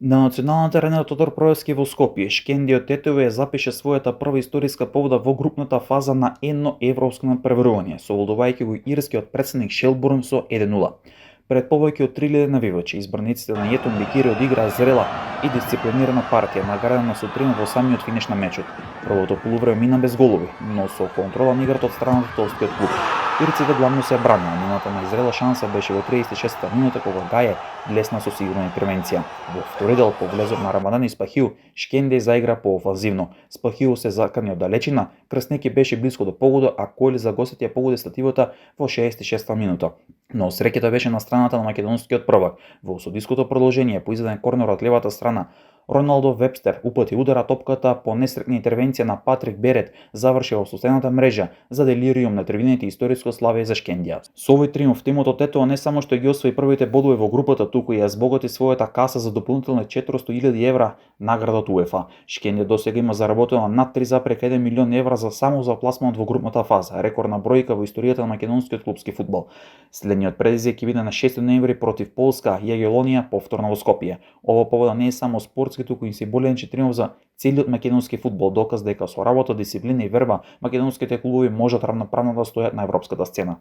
На националната арена Тодор Проевски во Скопје, Шкендиот Тетове ја запише својата прва историска победа во групната фаза на едно европско надпреварување, совладувајќи го ирскиот претседник Шелбурн со 1:0. Пред повеќе од 3000 навивачи, избраниците на Јетон Бекири одиграа зрела и дисциплинирана партија, наградена со триумф во самиот финиш на мечот. Првото полувреме мина без голови, но со контрола на играта од страна на тоталскиот клуб. Ирците главно се бранеа, нивната најзрела шанса беше во 36-та минута кога Гаје блесна со сигурна интервенција. Во втори дел, по влезот на Рамадан и Спахиу, Шкенде заигра поофанзивно. Спахиу се закани од далечина, Крснеки беше блиско до погода, а Којли за гостите ја погоди стативата во 66-та минута. Но среќата беше на страната на македонскиот првак. Во судиското продолжение по изведен корнер од левата страна, Роналдо Вебстер упати удара топката по несретна интервенција на Патрик Берет заврши во соседната мрежа за делириум на трибините историско славе за Шкендија. Со овој триумф тимот од Тетоа не само што ги освои првите бодови во групата, туку и ја збогати својата каса за дополнителни 400.000 евра награда од УЕФА. Шкендија досега има заработено над 3,1 милион евра за само за пласманот во групната фаза, рекордна бројка во историјата на македонскиот клупски фудбал. Следниот предизвик ќе биде на 6 ноември против Полска, Јагелонија, повторно во Скопје. Ова победа не е само спортски, туку и символен триумф за целиот македонски фудбал, доказ дека со работа, дисциплина и верба македонските клубови можат равноправно да стојат на европската сцена.